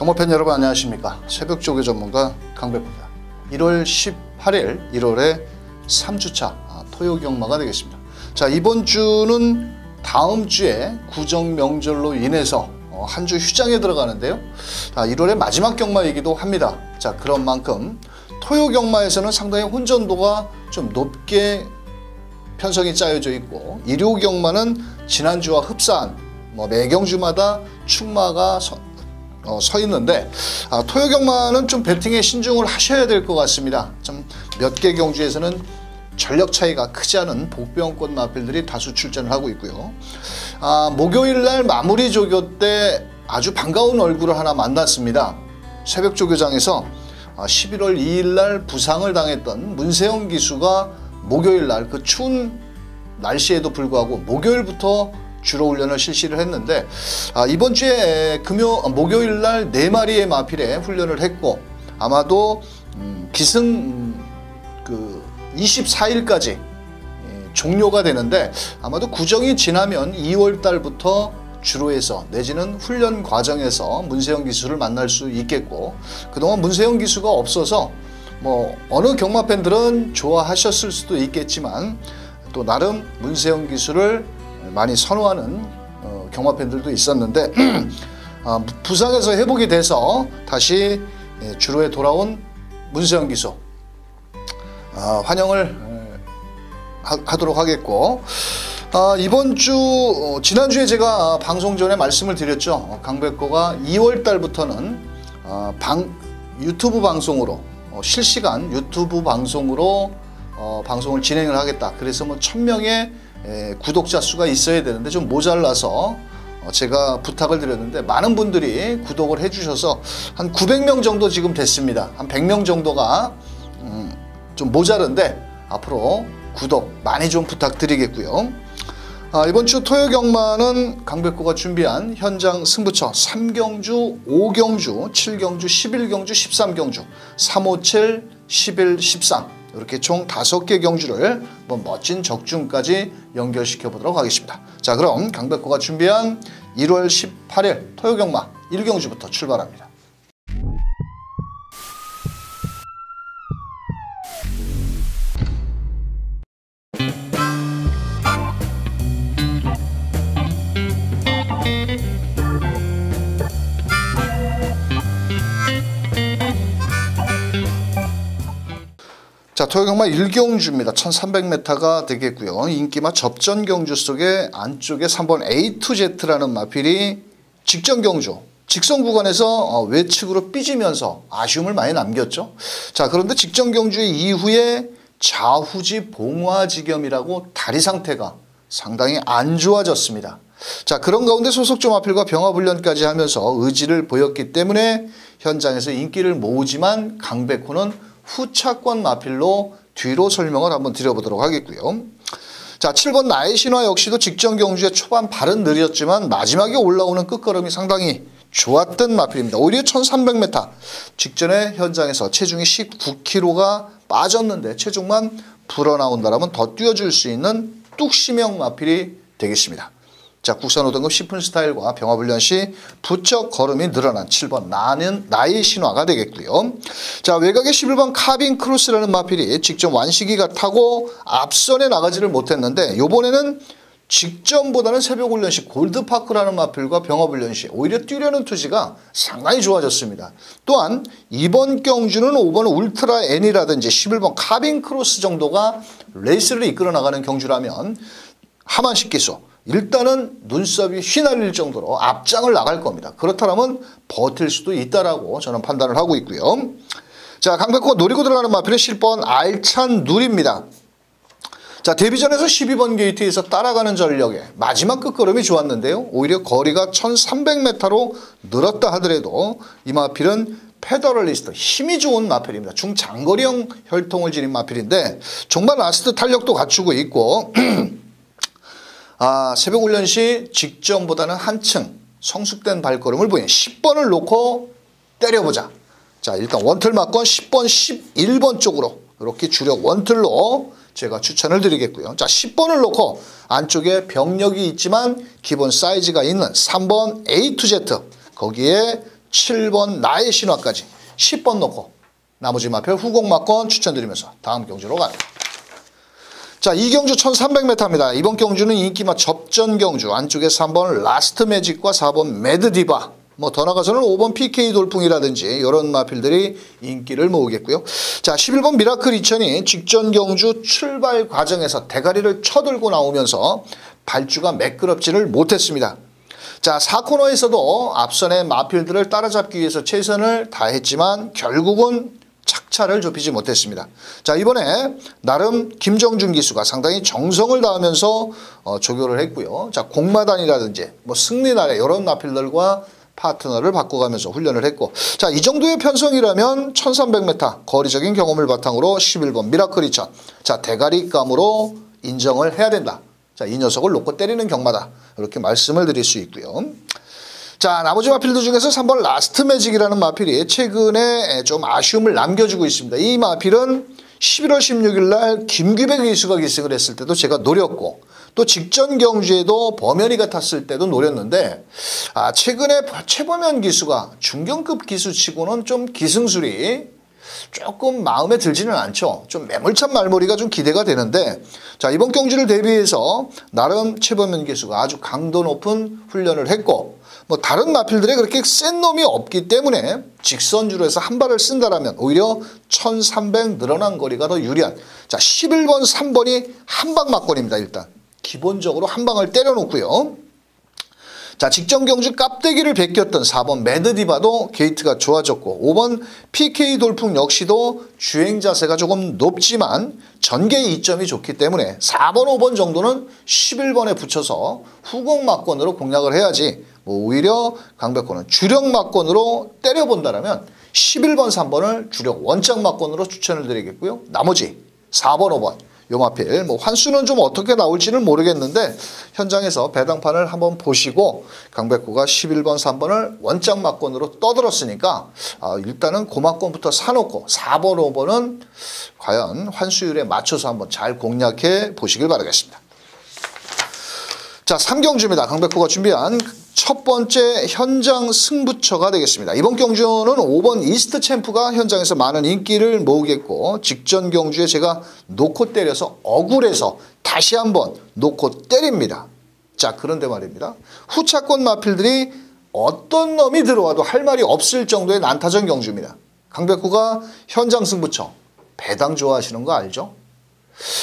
경마팬 여러분 안녕하십니까. 새벽 조교 전문가 강백호입니다. 1월 18일 1월의 3주차 토요 경마가 되겠습니다. 자, 이번 주는 다음 주에 구정 명절로 인해서 한 주 휴장에 들어가는데요. 1월의 마지막 경마이기도 합니다. 자, 그런 만큼 토요 경마에서는 상당히 혼전도가 좀 높게 편성이 짜여져 있고, 일요 경마는 지난주와 흡사한 매 경주마다 축마가 서 있는데, 토요 경마는 좀 배팅에 신중을 하셔야 될 것 같습니다. 좀 몇 개 경주에서는 전력 차이가 크지 않은 복병권 마필들이 다수 출전을 하고 있고요. 목요일 날 마무리 조교 때 아주 반가운 얼굴을 하나 만났습니다. 새벽 조교장에서 11월 2일 날 부상을 당했던 문세영 기수가 목요일 날 그 추운 날씨에도 불구하고 목요일부터 주로 훈련을 실시를 했는데, 이번 주에 목요일 날 4마리의 마필에 훈련을 했고, 아마도 기승 24일까지 종료가 되는데, 아마도 구정이 지나면 2월 달부터 주로 해서 내지는 훈련 과정에서 문세영 기수를 만날 수 있겠고, 그동안 문세영 기수가 없어서 어느 경마팬들은 좋아하셨을 수도 있겠지만, 또 나름 문세영 기수를 많이 선호하는 경마팬들도 있었는데, 부상에서 회복이 돼서 다시 주로에 돌아온 문세영 기수 환영을 하도록 하겠고, 이번 주 지난주에 제가 방송 전에 말씀을 드렸죠. 강백호가 2월 달부터는 유튜브 방송으로 실시간 유튜브 방송으로 방송을 진행을 하겠다. 그래서 1000명의 구독자 수가 있어야 되는데 좀 모자라서 제가 부탁을 드렸는데, 많은 분들이 구독을 해주셔서 한 900명 정도 지금 됐습니다. 한 100명 정도가 좀 모자른데 앞으로 구독 많이 좀 부탁드리겠고요. 이번 주 토요 경마는 강백호가 준비한 현장 승부처 3경주, 5경주, 7경주, 11경주, 13경주, 357, 11, 13 이렇게 총 5개 경주를 멋진 적중까지 연결시켜 보도록 하겠습니다. 자, 그럼 강백호가 준비한 1월 18일 토요 경마 1경주부터 출발합니다. 자, 토요 경마 1경주입니다. 1300m가 되겠고요. 인기마 접전 경주 속에 안쪽에 3번 A to Z라는 마필이 직전 경주, 직선 구간에서 외측으로 삐지면서 아쉬움을 많이 남겼죠. 자, 그런데 직전 경주 이후에 좌후지 봉화지겸이라고 다리 상태가 상당히 안 좋아졌습니다. 자, 그런 가운데 소속조 마필과 병합훈련까지 하면서 의지를 보였기 때문에 현장에서 인기를 모으지만, 강백호는 후차권 마필로 뒤로 설명을 한번 드려보도록 하겠고요. 자, 7번 나의 신화 역시도 직전 경주에 초반 발은 느렸지만 마지막에 올라오는 끝걸음이 상당히 좋았던 마필입니다. 오히려 1300m 직전에 현장에서 체중이 19kg가 빠졌는데 체중만 불어나온다라면 더 뛰어줄 수 있는 뚝심형 마필이 되겠습니다. 자, 국산 5등급 10분 스타일과 병합훈련 시 부쩍 걸음이 늘어난 7번 나의 신화가 되겠고요. 자, 외곽에 11번 카빈 크로스라는 마필이 직전 완식이가 타고 앞선에 나가지를 못했는데, 요번에는 직전보다는 새벽훈련 시 골드파크라는 마필과 병합훈련 시 오히려 뛰려는 투지가 상당히 좋아졌습니다. 또한 이번 경주는 5번 울트라 N이라든지 11번 카빈 크로스 정도가 레이스를 이끌어 나가는 경주라면 하만식 기수 일단은 눈썹이 휘날릴 정도로 앞장을 나갈 겁니다. 그렇다면 버틸 수도 있다라고 저는 판단을 하고 있고요. 자, 강백호가 노리고 들어가는 마필은 10번 알찬 누리입니다. 자, 데뷔전에서 12번 게이트에서 따라가는 전력에 마지막 끝걸음이 좋았는데요. 오히려 거리가 1300m로 늘었다 하더라도 이 마필은 페더럴리스트, 힘이 좋은 마필입니다. 중장거리형 혈통을 지닌 마필인데 정말 라스트 탄력도 갖추고 있고, 새벽 훈련 시 직전보다는 한층 성숙된 발걸음을 보인 10번을 놓고 때려보자. 자, 일단 원틀 막건 10번, 11번 쪽으로 이렇게 주력 원틀로 제가 추천을 드리겠고요. 자, 10번을 놓고 안쪽에 병력이 있지만 기본 사이즈가 있는 3번 A to Z, 거기에 7번 나의 신화까지 10번 놓고 나머지 마필 후공 막권 추천드리면서 다음 경주로 갑니다. 자, 이 경주 1300m입니다. 이번 경주는 인기마 접전 경주. 안쪽에 3번 라스트 매직과 4번 매드디바, 뭐 더 나가서는 5번 PK 돌풍이라든지 이런 마필들이 인기를 모으겠고요. 자, 11번 미라클 2000이 직전 경주 출발 과정에서 대가리를 쳐들고 나오면서 발주가 매끄럽지를 못했습니다. 자, 4코너에서도 앞선의 마필들을 따라잡기 위해서 최선을 다했지만 결국은 착차를 좁히지 못했습니다. 자, 이번에 나름 김정준 기수가 상당히 정성을 다하면서 조교를 했고요. 자, 공마단이라든지 뭐 승리나래 이런 마필들과 파트너를 바꿔가면서 훈련을 했고, 자, 이 정도의 편성이라면 1300m 거리적인 경험을 바탕으로 11번 미라클 2000, 자, 대가리감으로 인정을 해야 된다. 자, 이 녀석을 놓고 때리는 경마다. 이렇게 말씀을 드릴 수 있고요. 자, 나머지 마필들 중에서 3번 라스트 매직이라는 마필이 최근에 좀 아쉬움을 남겨주고 있습니다. 이 마필은 11월 16일 날 김규백 기수가 기승을 했을 때도 제가 노렸고, 또 직전 경주에도 범현이가 탔을 때도 노렸는데, 최근에 최범현 기수가 중견급 기수치고는 좀 기승술이 조금 마음에 들지는 않죠. 좀 매몰찬 말머리가 좀 기대가 되는데, 자, 이번 경주를 대비해서 나름 최범현 기수가 아주 강도 높은 훈련을 했고, 뭐 다른 마필들에 그렇게 센 놈이 없기 때문에 직선주로 해서 한 발을 쓴다라면 오히려 1300 늘어난 거리가 더 유리한, 자, 11번 3번이 한방 막권입니다. 일단 기본적으로 한 방을 때려놓고요. 자, 직전 경주 깝대기를 베꼈던 4번 매드디바도 게이트가 좋아졌고, 5번 PK 돌풍 역시도 주행 자세가 조금 높지만 전개 이점이 좋기 때문에 4번 5번 정도는 11번에 붙여서 후공 막권으로 공략을 해야지, 뭐 오히려 강백호는 주력 막권으로 때려본다라면 11번 3번을 주력 원작 막권으로 추천을 드리겠고요. 나머지 4번 5번 요 마필 뭐 환수는 좀 어떻게 나올지는 모르겠는데 현장에서 배당판을 한번 보시고 강백호가 11번 3번을 원작 막권으로 떠들었으니까 일단은 고막권부터 사놓고 4번 5번은 과연 환수율에 맞춰서 한번 잘 공략해 보시길 바라겠습니다. 자, 3경주입니다. 강백호가 준비한 첫 번째 현장 승부처가 되겠습니다. 이번 경주는 5번 이스트 챔프가 현장에서 많은 인기를 모으겠고, 직전 경주에 제가 놓고 때려서 억울해서 다시 한번 놓고 때립니다. 자, 그런데 말입니다. 후차권 마필들이 어떤 놈이 들어와도 할 말이 없을 정도의 난타전 경주입니다. 강백호가 현장 승부처 배당 좋아하시는 거 알죠?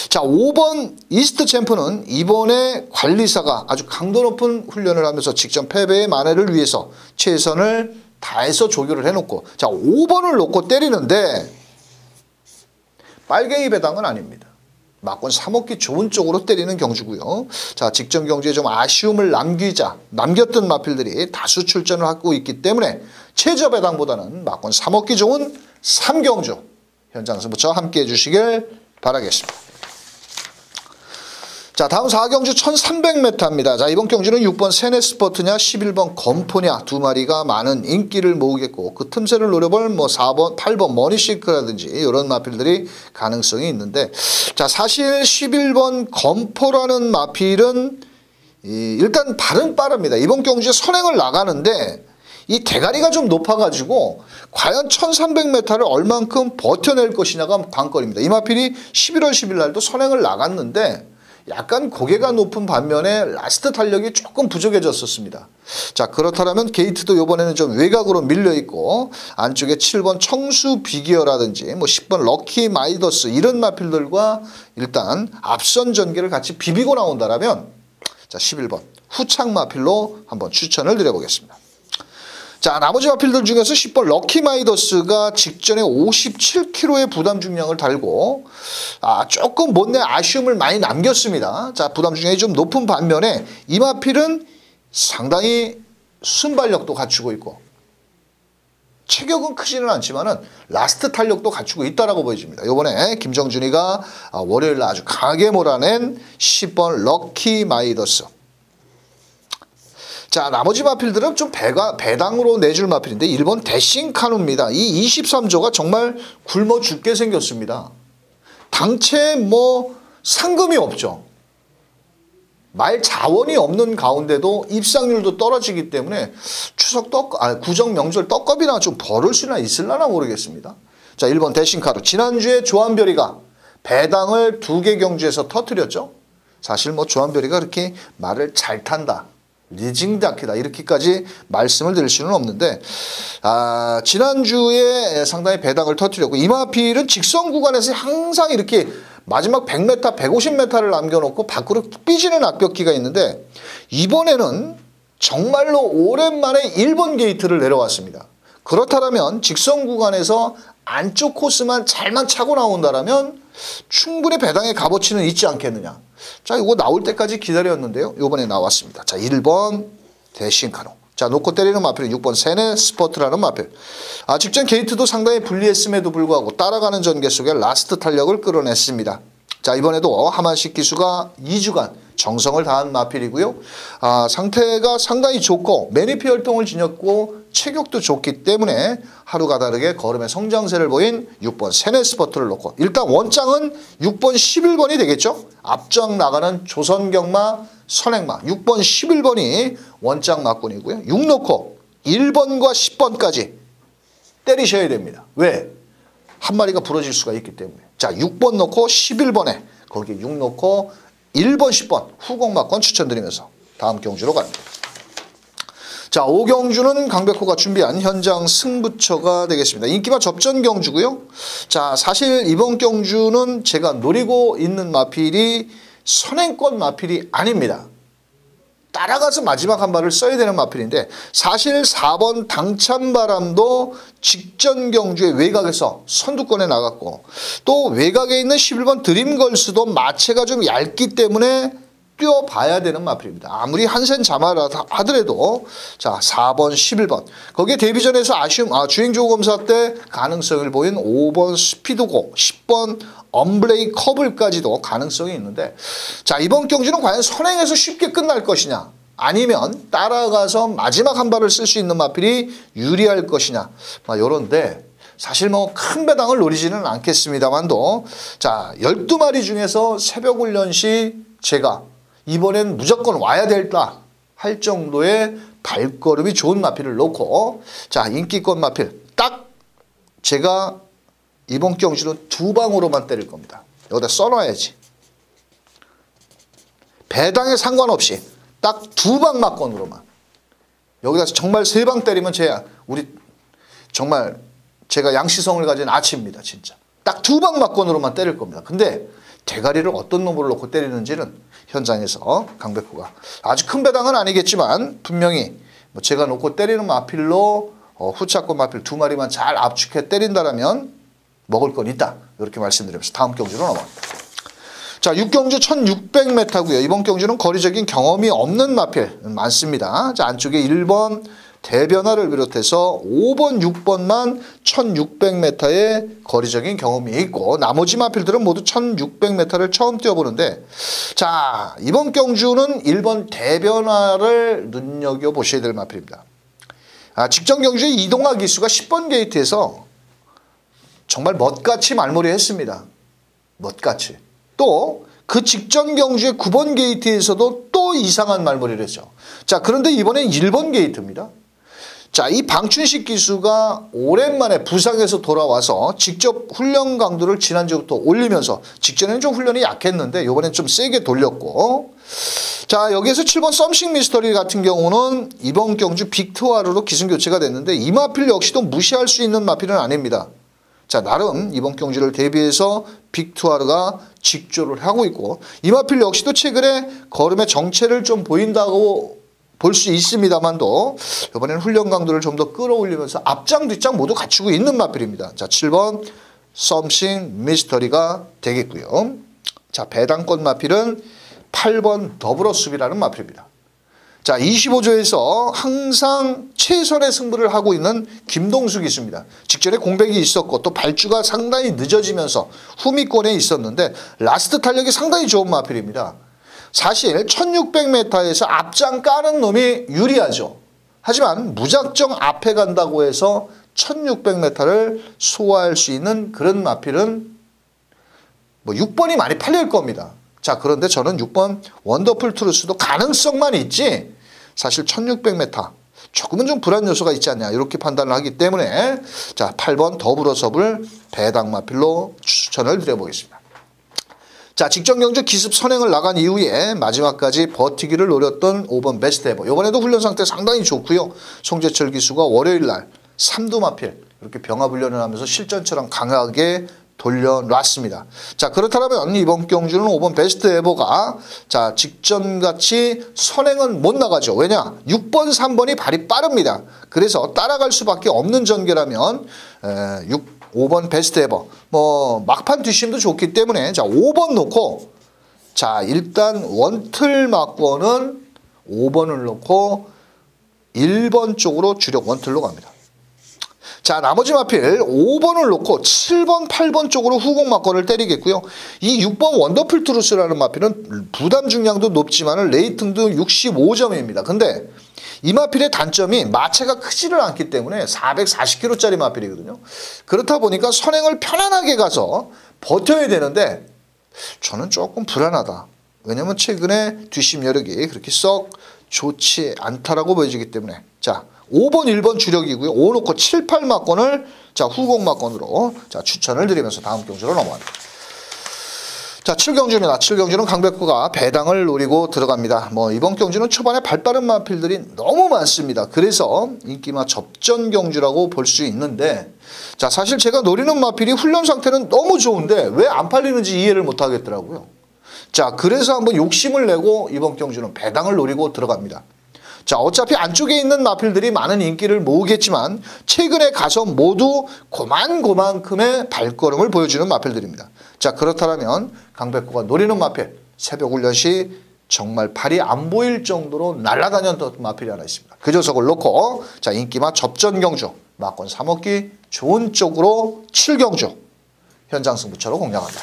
자, 5번 이스트 챔프는 이번에 관리사가 아주 강도 높은 훈련을 하면서 직전 패배의 만회를 위해서 최선을 다해서 조교를 해놓고, 자, 5번을 놓고 때리는데 빨갱이 배당은 아닙니다. 막권 사먹기 좋은 쪽으로 때리는 경주고요. 자, 직전 경주에 좀 아쉬움을 남겼던 마필들이 다수 출전을 하고 있기 때문에 최저 배당보다는 막권 사먹기 좋은 3경주 현장 승부처 함께 해주시길 바라겠습니다. 자, 다음 4경주 1300m입니다. 자, 이번 경주는 6번 세네스포트냐 11번 검포냐 두 마리가 많은 인기를 모으겠고, 그 틈새를 노려볼 뭐 4번 8번 머니시크라든지 이런 마필들이 가능성이 있는데, 자, 사실 11번 검포라는 마필은 일단 발은 빠릅니다. 이번 경주에 선행을 나가는데 이 대가리가 좀 높아가지고 과연 1300m를 얼만큼 버텨낼 것이냐가 관건입니다. 이 마필이 11월 10일 날도 선행을 나갔는데 약간 고개가 높은 반면에 라스트 탄력이 조금 부족해졌었습니다. 자, 그렇다면 게이트도 이번에는 좀 외곽으로 밀려있고, 안쪽에 7번 청수 비기어라든지 뭐 10번 럭키 마이더스 이런 마필들과 일단 앞선 전개를 같이 비비고 나온다라면, 자, 11번 후창 마필로 한번 추천을 드려보겠습니다. 자, 나머지 마필들 중에서 10번 럭키 마이더스가 직전에 57kg의 부담 중량을 달고 조금 못내 아쉬움을 많이 남겼습니다. 자, 부담 중량이 좀 높은 반면에 이 마필은 상당히 순발력도 갖추고 있고 체격은 크지는 않지만은 라스트 탄력도 갖추고 있다라고 보여집니다. 이번에 김정준이가 월요일 날 아주 강하게 몰아낸 10번 럭키 마이더스. 자, 나머지 마필들은 좀 배당으로 내줄 마필인데 1번 대싱 카누입니다. 이 23조가 정말 굶어 죽게 생겼습니다. 당체 뭐 상금이 없죠. 말 자원이 없는 가운데도 입상률도 떨어지기 때문에 구정 명절 떡값이나 좀 벌을 수나 있을라나 모르겠습니다. 자, 1번 대신카로 지난주에 조한별이가 배당을 2개 경주에서 터뜨렸죠. 사실 뭐 조한별이가 그렇게 말을 잘 탄다, 리징다키다 이렇게까지 말씀을 드릴 수는 없는데 지난주에 상당히 배당을 터뜨렸고 이마필은 직선 구간에서 항상 이렇게 마지막 100m, 150m를 남겨놓고 밖으로 삐지는 악벽기가 있는데 이번에는 정말로 오랜만에 1번 게이트를 내려왔습니다. 그렇다면 직선 구간에서 안쪽 코스만 잘만 차고 나온다면 충분히 배당의 값어치는 있지 않겠느냐. 자, 이거 나올 때까지 기다렸는데요. 이번에 나왔습니다. 자, 1번 대신카노. 자, 놓고 때리는 마필은 6번 세네 스포트라는 마필. 직전 게이트도 상당히 불리했음에도 불구하고 따라가는 전개 속에 라스트 탄력을 끌어냈습니다. 자, 이번에도 하만식 기수가 2주간 정성을 다한 마필이고요. 상태가 상당히 좋고 매니피 혈통을 지녔고 체격도 좋기 때문에 하루가 다르게 걸음의 성장세를 보인 6번 세네 스포트를 놓고 일단 원장은 6번 11번이 되겠죠. 앞장 나가는 조선경마 선행마 6번 11번이 원장 막군이고요. 6 놓고 1번과 10번까지 때리셔야 됩니다. 왜? 한 마리가 부러질 수가 있기 때문에. 자, 6번 놓고 11번에 거기 6 놓고 1번 10번 후공막권 추천드리면서 다음 경주로 갑니다. 자, 5경주는 강백호가 준비한 현장 승부처가 되겠습니다. 인기마 접전 경주고요. 자, 사실 이번 경주는 제가 노리고 있는 마필이 선행권 마필이 아닙니다. 따라가서 마지막 한 발을 써야 되는 마필인데 사실 4번 당찬바람도 직전 경주의 외곽에서 선두권에 나갔고 또 외곽에 있는 11번 드림걸스도 마체가 좀 얇기 때문에 뛰어봐야 되는 마필입니다. 아무리 한센 자마라 하더라도 자 4번 11번 거기에 데뷔전에서 주행조우 검사 때 가능성을 보인 5번 스피드고 10번 엄블레이 커블까지도 가능성이 있는데 자 이번 경주는 과연 선행에서 쉽게 끝날 것이냐 아니면 따라가서 마지막 한 발을 쓸 수 있는 마필이 유리할 것이냐 요런데 사실 뭐 큰 배당을 노리지는 않겠습니다만도 자 12마리 중에서 새벽 훈련 시 제가 이번엔 무조건 와야 될다 할 정도의 발걸음이 좋은 마필을 놓고 자 인기권 마필 딱 제가 이번 경주는 2방으로만 때릴 겁니다. 여기다 써놔야지. 배당에 상관없이 딱 2방 막권으로만. 여기다 정말 3방 때리면 정말 제가 양시성을 가진 아치입니다. 진짜. 딱 2방 막권으로만 때릴 겁니다. 근데 대가리를 어떤 놈으로 놓고 때리는지는 현장에서 강백호가 아주 큰 배당은 아니겠지만 분명히 제가 놓고 때리는 마필로 후차권 마필 2마리만 잘 압축해 때린다라면 먹을 건 있다. 이렇게 말씀드리면서 다음 경주로 넘어갑니다. 자, 6경주 1600m고요. 이번 경주는 거리적인 경험이 없는 마필 많습니다. 자, 안쪽에 1번 대변화를 비롯해서 5번, 6번만 1600m의 거리적인 경험이 있고 나머지 마필들은 모두 1600m를 처음 뛰어보는데 자, 이번 경주는 1번 대변화를 눈여겨보셔야 될 마필입니다. 직전 경주의 이동화 기수가 10번 게이트에서 정말 멋같이 말머리 했습니다. 멋같이. 또 그 직전 경주의 9번 게이트에서도 또 이상한 말머리를 했죠. 자, 그런데 이번엔 1번 게이트입니다. 자, 이 방춘식 기수가 오랜만에 부상에서 돌아와서 직접 훈련 강도를 지난주부터 올리면서 직전에는 좀 훈련이 약했는데 이번엔 좀 세게 돌렸고 자, 여기에서 7번 썸씽 미스터리 같은 경우는 이번 경주 빅트와르로 기승 교체가 됐는데 이 마필 역시도 무시할 수 있는 마필은 아닙니다. 자, 나름 이번 경주를 대비해서 빅투아르가 직조를 하고 있고 이마필 역시도 최근에 걸음의 정체를 좀 보인다고 볼 수 있습니다만도 이번에는 훈련 강도를 좀 더 끌어올리면서 앞장 뒷장 모두 갖추고 있는 마필입니다. 자, 7번 썸씽 미스터리가 되겠고요. 자, 배당권 마필은 8번 더불어 수비라는 마필입니다. 자, 25조에서 항상 최선의 승부를 하고 있는 김동수 기수입니다. 직전에 공백이 있었고 또 발주가 상당히 늦어지면서 후미권에 있었는데 라스트 탄력이 상당히 좋은 마필입니다. 사실 1600m에서 앞장 까는 놈이 유리하죠. 하지만 무작정 앞에 간다고 해서 1600m를 소화할 수 있는 그런 마필은 6번이 많이 팔릴 겁니다. 자, 그런데 저는 6번 원더풀 트루스도 가능성만 있지 사실 1600m 조금은 좀 불안 요소가 있지 않냐 이렇게 판단을 하기 때문에 자 8번 더불어섭을 배당 마필로 추천을 드려보겠습니다. 자, 직전 경주 기습 선행을 나간 이후에 마지막까지 버티기를 노렸던 5번 베스트 에버. 이번에도 훈련 상태 상당히 좋고요. 송재철 기수가 월요일 날 3두 마필 이렇게 병합 훈련을 하면서 실전처럼 강하게 돌려놨습니다. 자, 그렇다면 이번 경주는 5번 베스트 에버가 자, 직전같이 선행은 못 나가죠. 왜냐? 6번, 3번이 발이 빠릅니다. 그래서 따라갈 수밖에 없는 전개라면 5번 베스트 에버 뭐 막판 뒷심도 좋기 때문에 자 5번 놓고 자 일단 원틀 막권은 5번을 놓고 1번 쪽으로 주력 원틀로 갑니다. 자 나머지 마필 5번을 놓고 7번 8번 쪽으로 후공 막권을 때리겠고요. 이 6번 원더풀 트루스라는 마필은 부담 중량도 높지만 레이팅도 65점입니다. 근데 이 마필의 단점이 마체가 크지를 않기 때문에 440kg짜리 마필이거든요. 그렇다 보니까 선행을 편안하게 가서 버텨야 되는데 저는 조금 불안하다. 왜냐면 최근에 뒷심 여력이 그렇게 썩 좋지 않다라고 보여지기 때문에 자 5번 1번 주력이고요. 5 놓고 7, 8 막권을 자 후공 막권으로 자 추천을 드리면서 다음 경주로 넘어갑니다. 자, 7경주입니다. 7경주는 강백호가 배당을 노리고 들어갑니다. 뭐 이번 경주는 초반에 발빠른 마필들이 너무 많습니다. 그래서 인기마 접전 경주라고 볼 수 있는데 자, 사실 제가 노리는 마필이 훈련 상태는 너무 좋은데 왜 안 팔리는지 이해를 못 하겠더라고요. 자, 그래서 한번 욕심을 내고 이번 경주는 배당을 노리고 들어갑니다. 자, 어차피 안쪽에 있는 마필들이 많은 인기를 모으겠지만 최근에 가서 모두 그만큼의 발걸음을 보여주는 마필들입니다. 자, 그렇다면 강백호가 노리는 마필 새벽 훈련 시 정말 발이 안 보일 정도로 날아다녔던 마필이 하나 있습니다. 그 녀석을 놓고 자 인기마 접전 경주 막권 3억기 좋은 쪽으로 7경주 현장 승부처로 공략합니다.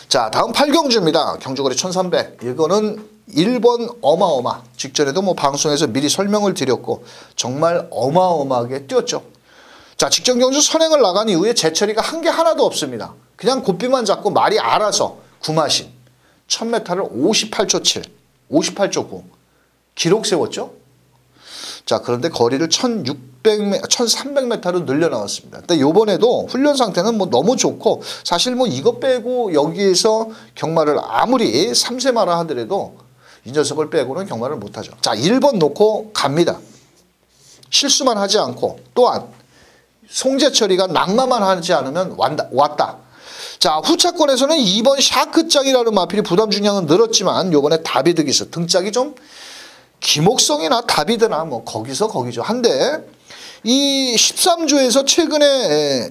자 다음 8경주입니다. 경주거리 1300 이거는 1번 어마어마 직전에도 뭐 방송에서 미리 설명을 드렸고 정말 어마어마하게 뛰었죠. 자 직전 경주 선행을 나간 이후에 제철이가 한 게 하나도 없습니다. 그냥 고삐만 잡고 말이 알아서 구마신 1000m를 58초 7 58초 9 기록 세웠죠. 자 그런데 거리를 1300m로 늘려나왔습니다. 근데 이번에도 훈련 상태는 뭐 너무 좋고 사실 뭐 이것 빼고 여기에서 경마를 아무리 3세마라 하더라도 이 녀석을 빼고는 경마를 못하죠. 자 1번 놓고 갑니다. 실수만 하지 않고 또한 송재철이가 낙마만 하지 않으면 왔다. 자 후차권에서는 2번 샤크짱이라는 마필이 부담 중량은 늘었지만 요번에 다비드기스 등짝이 좀 기목성이나 다비드나 뭐 거기서 거기죠. 한데 이 13조에서 최근에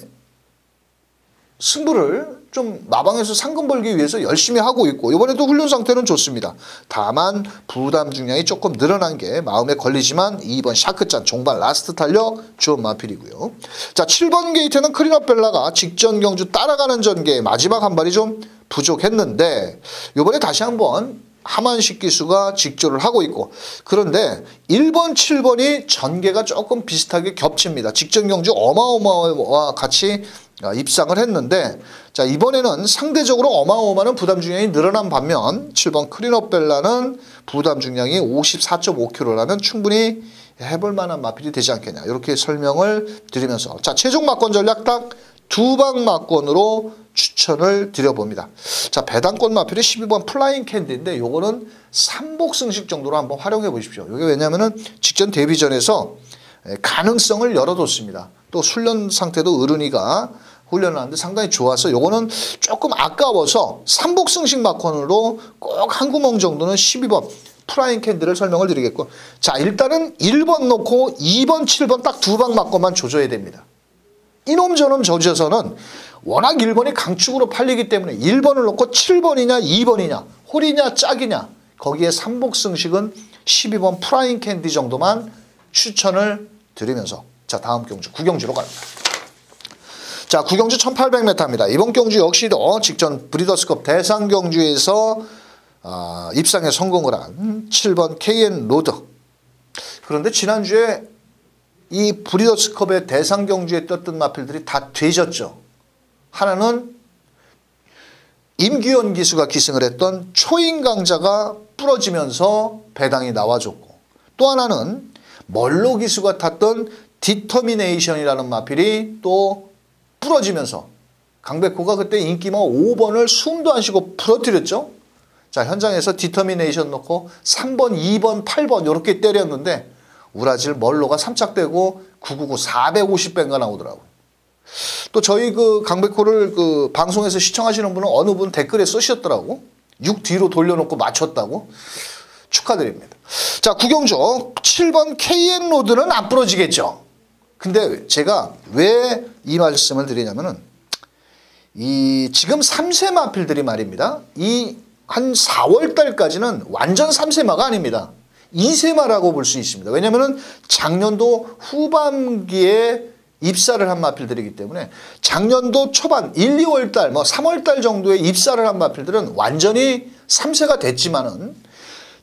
승부를 좀 마방에서 상금 벌기 위해서 열심히 하고 있고 이번에도 훈련 상태는 좋습니다. 다만 부담 중량이 조금 늘어난 게 마음에 걸리지만 2번 샤크짠 종반 라스트 탄력 좋은 마필이고요. 자 7번 게이트는 크리너벨라가 직전 경주 따라가는 전개 마지막 한 발이 좀 부족했는데 이번에 다시 한번 하만식 기수가 직조를 하고 있고 그런데 1번 7번이 전개가 조금 비슷하게 겹칩니다. 직전 경주 어마어마와 같이 입상을 했는데 자 이번에는 상대적으로 어마어마한 부담 중량이 늘어난 반면 7번 크리너벨라는 부담 중량이 54.5kg라면 충분히 해볼 만한 마필이 되지 않겠냐 이렇게 설명을 드리면서 자 최종 막권 전략 딱 두 방 막권으로 추천을 드려봅니다. 자 배당권 마필이 12번 플라잉 캔디인데 요거는 삼복승식 정도로 한번 활용해 보십시오. 이게 왜냐면은 직전 데뷔전에서 가능성을 열어뒀습니다. 또 훈련 상태도 어른이가 훈련을 하는데 상당히 좋아서 요거는 조금 아까워서 삼복승식 막권으로 꼭 한 구멍 정도는 12번 프라잉 캔디를 설명을 드리겠고 자 일단은 1번 놓고 2번 7번 딱 두 방 막권만 조져야 됩니다. 이놈 저놈 조져서는 워낙 1번이 강축으로 팔리기 때문에 1번을 놓고 7번이냐 2번이냐 홀이냐 짝이냐 거기에 삼복승식은 12번 프라잉 캔디 정도만 추천을 드리면서 자 다음 경주 9경주로 갑니다. 자 9경주 1800m입니다. 이번 경주 역시도 직전 브리더스컵 대상 경주에서 입상에 성공을 한 7번 KN 로드. 그런데 지난주에 이 브리더스컵의 대상 경주에 떴던 마필들이 다 뒤졌죠. 하나는 임규현 기수가 기승을 했던 초인강자가 부러지면서 배당이 나와줬고, 또 하나는 멀로 기수가 탔던 디터미네이션이라는 마필이 또 부러지면서 강백호가 그때 인기마 5번을 숨도 안 쉬고 부러뜨렸죠. 자, 현장에서 디터미네이션 넣고 3번, 2번, 8번 이렇게 때렸는데 우라질 멀로가 3착되고 999 450배가 나오더라고요. 또 저희 그 강백호를 그 방송에서 시청하시는 분은 어느 분 댓글에 쓰셨더라고. 6 뒤로 돌려놓고 맞췄다고. 축하드립니다. 자, 구경조 7번 KN 로드는 안 부러지겠죠. 근데 제가 왜 이 말씀을 드리냐면은 이 지금 3세 마필들이 말입니다. 이 한 4월 달까지는 완전 3세마가 아닙니다. 2세마라고 볼 수 있습니다. 왜냐면은 작년도 후반기에 입사를 한 마필들이기 때문에 작년도 초반 1, 2월 달, 뭐 3월 달 정도에 입사를 한 마필들은 완전히 3세가 됐지만은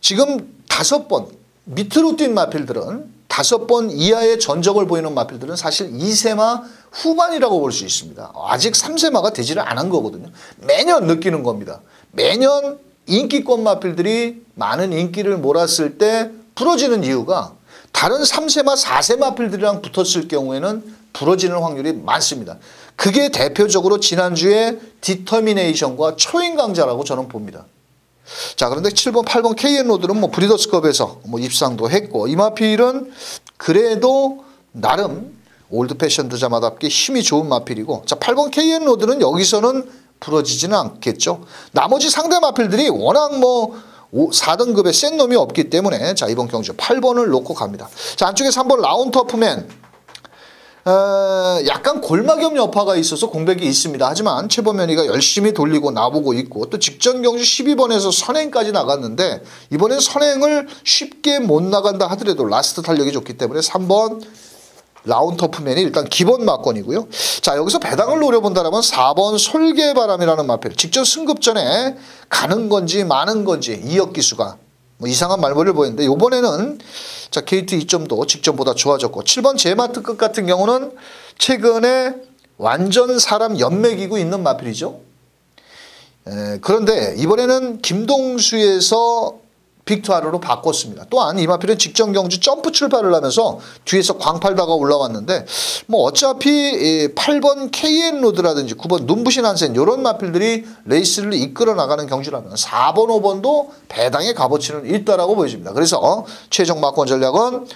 지금 5번 밑으로 뛴 마필들은 5번 이하의 전적을 보이는 마필들은 사실 2세마 후반이라고 볼 수 있습니다. 아직 3세마가 되지를 않은 거거든요. 매년 느끼는 겁니다. 매년 인기권 마필들이 많은 인기를 몰았을 때 부러지는 이유가 다른 3세마, 4세 마필들이랑 붙었을 경우에는 부러지는 확률이 많습니다. 그게 대표적으로 지난주에 디터미네이션과 초인강자라고 저는 봅니다. 자, 그런데 7번, 8번 KN로드는 뭐 브리더스컵에서 뭐 입상도 했고, 이 마필은 그래도 나름 올드 패션 드자마답게 힘이 좋은 마필이고, 자, 8번 KN로드는 여기서는 부러지지는 않겠죠. 나머지 상대 마필들이 워낙 뭐 4등급의 센 놈이 없기 때문에 자, 이번 경주 8번을 놓고 갑니다. 자, 안쪽에 3번 라운터프맨. 약간 골마겸 여파가 있어서 공백이 있습니다. 하지만 최범현이가 열심히 돌리고 나보고 있고, 또 직전 경주 12번에서 선행까지 나갔는데 이번엔 선행을 쉽게 못 나간다 하더라도 라스트 탄력이 좋기 때문에 3번 라운터프맨이 일단 기본 막건이고요. 자, 여기서 배당을 노려본다면 4번 솔개바람이라는 마필. 직전 승급전에 가는 건지 마는 건지 이혁 기수가 뭐 이상한 말머리를 보였는데 이번에는 자, 게이트 2점도 직전보다 좋아졌고, 7번 제마트급 같은 경우는 최근에 완전 사람 연맥이고 있는 마필이죠. 그런데 이번에는 김동수에서 빅투아르로 바꿨습니다. 또한 이 마필은 직전 경주 점프 출발을 하면서 뒤에서 광팔다가 올라왔는데 뭐 어차피 8번 KN로드라든지 9번 눈부신 한센 이런 마필들이 레이스를 이끌어 나가는 경주라면 4번, 5번도 배당의 값어치는 있다라고 보여집니다. 그래서 최종 막권 전략은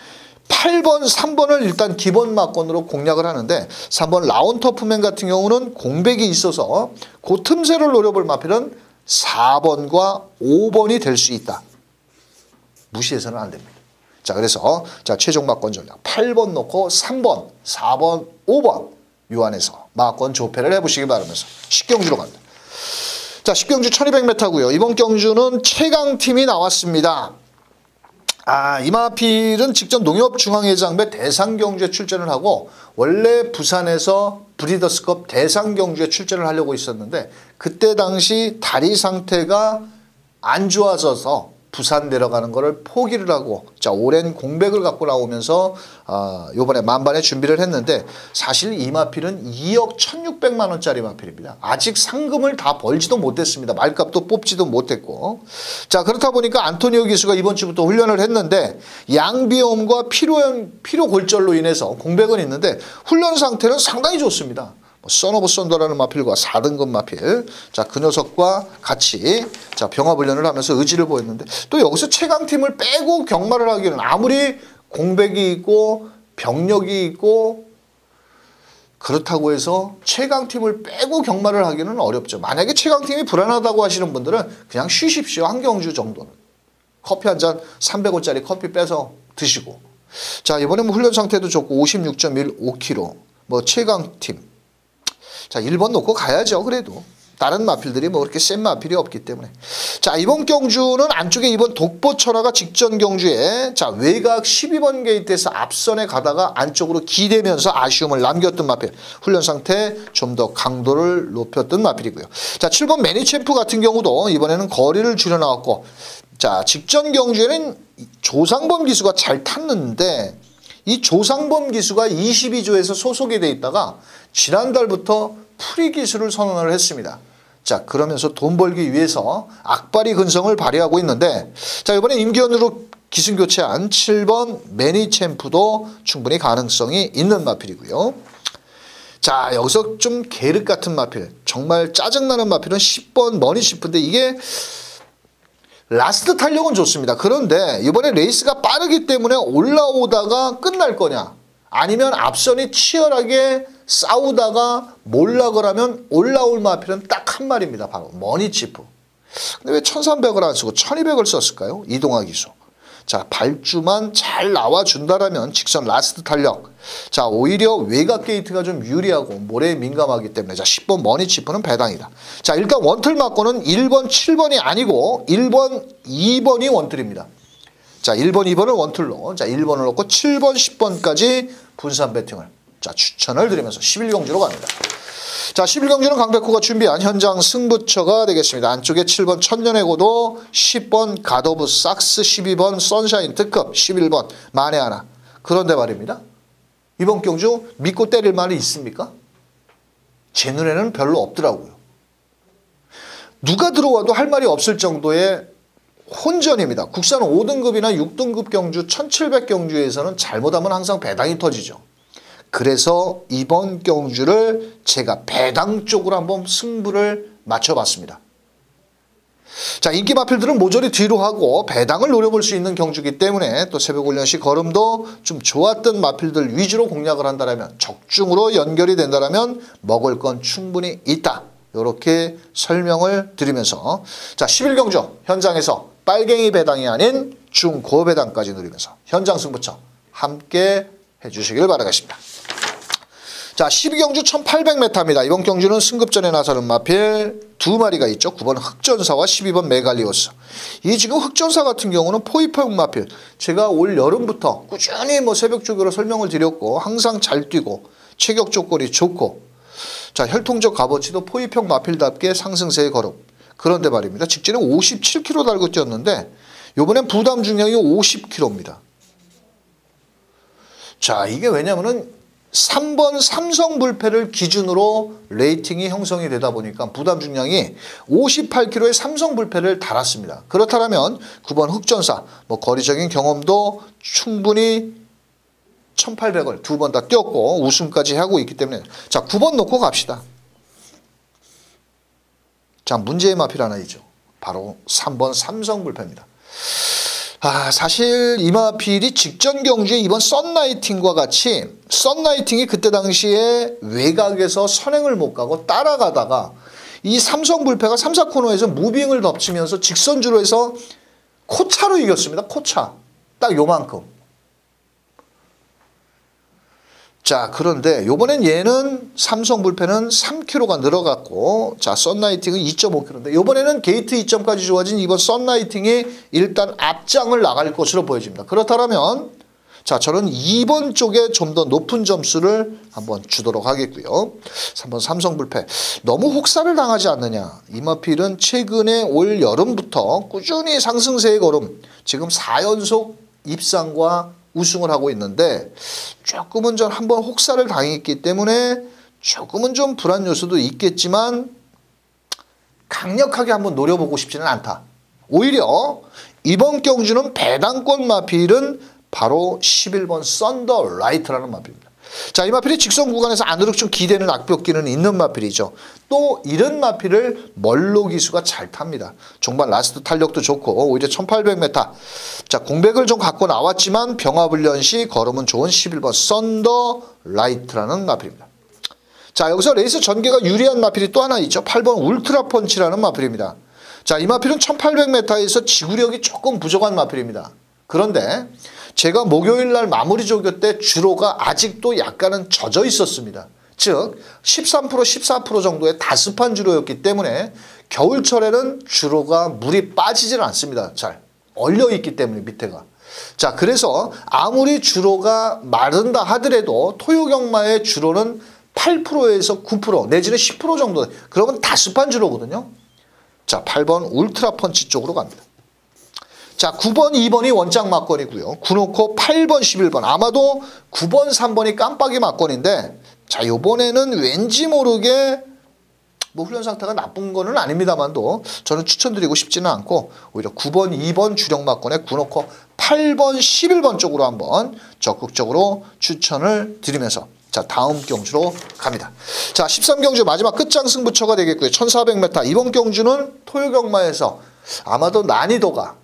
8번, 3번을 일단 기본 막건으로 공략을 하는데 3번 라운터프맨 같은 경우는 공백이 있어서 그 틈새를 노려볼 마필은 4번과 5번이 될 수 있다. 무시해서는 안 됩니다. 자, 그래서 자, 최종 막권 전략 8번 놓고 3번, 4번, 5번 요 안에서 막권 조패를 해보시기 바라면서 10경주로 갑니다. 자, 10경주 1200m고요. 이번 경주는 최강팀이 나왔습니다. 이 마필은 직전 농협중앙회장배 대상경주에 출전을 하고 원래 부산에서 브리더스컵 대상경주에 출전을 하려고 있었는데 그때 당시 다리 상태가 안 좋아져서 부산 내려가는 거를 포기를 하고 자, 오랜 공백을 갖고 나오면서 요번에 만반의 준비를 했는데 사실 이 마필은 2억 1600만 원짜리 마필입니다. 아직 상금을 다 벌지도 못했습니다. 말값도 뽑지도 못했고, 자, 그렇다 보니까 안토니오 기수가 이번 주부터 훈련을 했는데 양비염과 피로 골절로 인해서 공백은 있는데 훈련 상태는 상당히 좋습니다. 선오브 썬더라는 마필과 4등급 마필, 자, 그 녀석과 같이 자, 병합훈련을 하면서 의지를 보였는데 또 여기서 최강팀을 빼고 경마를 하기는 아무리 공백이 있고 병력이 있고 그렇다고 해서 최강팀을 빼고 경마를 하기는 어렵죠. 만약에 최강팀이 불안하다고 하시는 분들은 그냥 쉬십시오. 한 경주 정도는. 커피 한 잔 300원짜리 커피 빼서 드시고, 자, 이번에 뭐 훈련 상태도 좋고 56.15kg 뭐 최강팀, 자, 1번 놓고 가야죠. 그래도 다른 마필들이 뭐 그렇게 센 마필이 없기 때문에. 자, 이번 경주는 안쪽에 이번 독보철화가 직전 경주에 자, 외곽 12번 게이트에서 앞선에 가다가 안쪽으로 기대면서 아쉬움을 남겼던 마필. 훈련 상태 좀 더 강도를 높였던 마필이고요. 자, 7번 매니챔프 같은 경우도 이번에는 거리를 줄여 나왔고, 자, 직전 경주에는 조상범 기수가 잘 탔는데 이 조상범 기수가 22조에서 소속이 돼 있다가 지난달부터 프리 기수를 선언을 했습니다. 자, 그러면서 돈 벌기 위해서 악바리 근성을 발휘하고 있는데, 자, 이번에 임기현으로 기승 교체한 7번 매니챔프도 충분히 가능성이 있는 마필이고요. 자, 여기서 좀 계륵 같은 마필, 정말 짜증나는 마필은 10번 머니치프인데 이게 라스트 탄력은 좋습니다. 그런데 이번에 레이스가 빠르기 때문에 올라오다가 끝날 거냐, 아니면 앞선이 치열하게 싸우다가 몰락을 하면 올라올 마필은 딱 한 마리입니다. 바로 머니치프. 근데 왜 1300을 안 쓰고 1200을 썼을까요? 이동화 기수. 자, 발주만 잘 나와준다라면 직선 라스트 탄력. 자, 오히려 외곽 게이트가 좀 유리하고 모래에 민감하기 때문에, 자, 10번 머니치프는 배당이다. 자, 일단 원틀 맞고는 1번, 7번이 아니고 1번, 2번이 원틀입니다. 자, 1번, 2번을 원틀로, 자, 1번을 넣고 7번, 10번까지 분산 배팅을, 자, 추천을 드리면서 11경주로 갑니다. 자, 11경주는 강백호가 준비한 현장 승부처가 되겠습니다. 안쪽에 7번 천년의 고도, 10번 갓오브 삭스, 12번 선샤인 특급, 11번 만에 하나. 그런데 말입니다. 이번 경주 믿고 때릴 말이 있습니까? 제 눈에는 별로 없더라고요. 누가 들어와도 할 말이 없을 정도의 혼전입니다. 국산 5등급이나 6등급 경주, 1700경주에서는 잘못하면 항상 배당이 터지죠. 그래서 이번 경주를 제가 배당 쪽으로 한번 승부를 맞춰봤습니다. 자, 인기 마필들은 모조리 뒤로 하고 배당을 노려볼 수 있는 경주이기 때문에 또 새벽 훈련 시 걸음도 좀 좋았던 마필들 위주로 공략을 한다면, 적중으로 연결이 된다면 먹을 건 충분히 있다. 이렇게 설명을 드리면서, 자, 11경주 현장에서 빨갱이 배당이 아닌 중고 배당까지 누리면서 현장 승부처 함께 해주시길 바라겠습니다. 자, 12경주 1800m입니다. 이번 경주는 승급전에 나서는 마필 두 마리가 있죠. 9번 흑전사와 12번 메갈리오스. 이 지금 흑전사 같은 경우는 포위평 마필. 제가 올 여름부터 꾸준히 새벽 조교로 설명을 드렸고, 항상 잘 뛰고 체격 조건이 좋고, 자, 혈통적 값어치도 포위평 마필답게 상승세의 걸음. 그런데 말입니다. 직전에 57km 달고 뛰었는데 이번엔 부담 중량이 50kg입니다. 자, 이게 왜냐면은 3번 삼성 불패를 기준으로 레이팅이 형성이 되다 보니까 부담 중량이 58kg의 삼성 불패를 달았습니다. 그렇다면 9번 흑전사, 거리적인 경험도 충분히 1800을 두 번 다 뛰었고 우승까지 하고 있기 때문에, 자, 9번 놓고 갑시다. 자, 문제의 마필 하나 있죠. 바로 3번 삼성 불패입니다. 사실 이 마필이 직전 경주에 이번 썬라이팅과 같이, 썬라이팅이 그때 당시에 외곽에서 선행을 못 가고 따라가다가 이 삼성 불패가 3, 4코너에서 무빙을 덮치면서 직선주로 해서 코차로 이겼습니다. 코차. 딱 요만큼. 자, 그런데 요번엔 얘는 삼성 불패는 3kg가 늘어갔고, 자, 썬라이팅은 2.5kg인데 요번에는 게이트 2점까지 좋아진 이번 썬라이팅이 일단 앞장을 나갈 것으로 보여집니다. 그렇다면, 자, 저는 2번 쪽에 좀 더 높은 점수를 한번 주도록 하겠고요. 3번 삼성 불패. 너무 혹사를 당하지 않느냐. 이 마필은 최근에 올 여름부터 꾸준히 상승세의 걸음, 지금 4연속 입상과 우승을 하고 있는데, 조금은 전 한번 혹사를 당했기 때문에 조금은 좀 불안 요소도 있겠지만 강력하게 한번 노려보고 싶지는 않다. 오히려 이번 경주는 배당권 마필은 바로 11번 썬더라이트라는 마필입니다. 자, 이 마필이 직선 구간에서 안으로 좀 기대는 악벽기는 있는 마필이죠. 또 이런 마필을 멀로 기수가 잘 탑니다. 종반 라스트 탄력도 좋고 오히려 1800m. 자, 공백을 좀 갖고 나왔지만 병합훈련 시 걸음은 좋은 11번 썬더라이트라는 마필입니다. 자, 여기서 레이스 전개가 유리한 마필이 또 하나 있죠. 8번 울트라펀치라는 마필입니다. 자, 이 마필은 1800m에서 지구력이 조금 부족한 마필입니다. 그런데 제가 목요일 날 마무리 조교 때 주로가 아직도 약간은 젖어 있었습니다. 즉 13%, 14% 정도의 다습한 주로였기 때문에 겨울철에는 주로가 물이 빠지질 않습니다. 잘 얼려 있기 때문에 밑에가. 자, 그래서 아무리 주로가 마른다 하더라도 토요경마의 주로는 8%에서 9% 내지는 10% 정도. 그러면 다습한 주로거든요. 자, 8번 울트라펀치 쪽으로 갑니다. 자, 9번, 2번이 원장 막건이고요. 9 놓고 8번, 11번. 아마도 9번, 3번이 깜빡이 막건인데, 자, 요번에는 왠지 모르게 뭐 훈련 상태가 나쁜 거는 아닙니다만도 저는 추천드리고 싶지는 않고 오히려 9번, 2번 주력마권에 9놓고 8번, 11번 쪽으로 한번 적극적으로 추천을 드리면서 자, 다음 경주로 갑니다. 자, 13경주 마지막 끝장 승부처가 되겠고요. 1400m. 이번 경주는 토요경마에서 아마도 난이도가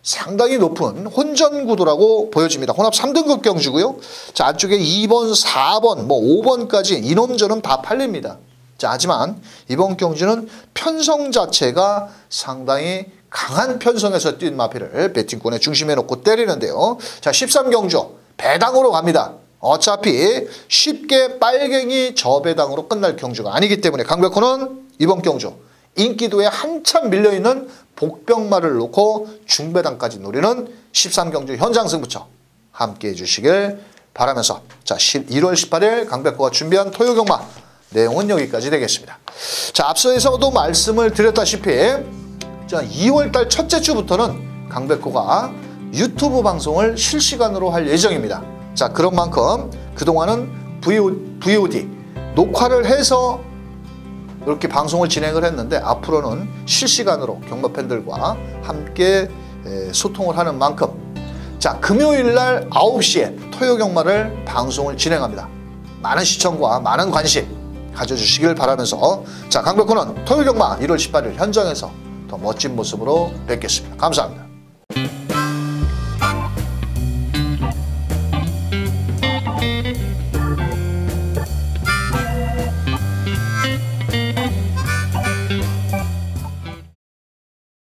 상당히 높은 혼전 구도라고 보여집니다. 혼합 3등급 경주고요. 자, 안쪽에 2번, 4번, 뭐 5번까지 이놈저놈 다 팔립니다. 자, 하지만 이번 경주는 편성 자체가 상당히 강한 편성에서 뛴 마필을 배팅권에 중심에 놓고 때리는데요. 자, 13경주 배당으로 갑니다. 어차피 쉽게 빨갱이 저배당으로 끝날 경주가 아니기 때문에 강백호는 이번 경주 인기도에 한참 밀려있는 복병마를 놓고 중배당까지 노리는 13경주 현장 승부처 함께해 주시길 바라면서 자, 1월 18일 강백호가 준비한 토요경마 내용은 여기까지 되겠습니다. 자, 앞서에서도 말씀을 드렸다시피 자, 2월달 첫째 주부터는 강백호가 유튜브 방송을 실시간으로 할 예정입니다. 자, 그런 만큼 그동안은 VOD 녹화를 해서 이렇게 방송을 진행을 했는데 앞으로는 실시간으로 경마 팬들과 함께 소통을 하는 만큼 자, 금요일날 9시에 토요경마를 방송을 진행합니다. 많은 시청과 많은 관심 가져주시길 바라면서 자, 강백호는 토요경마 1월 18일 현장에서 더 멋진 모습으로 뵙겠습니다. 감사합니다.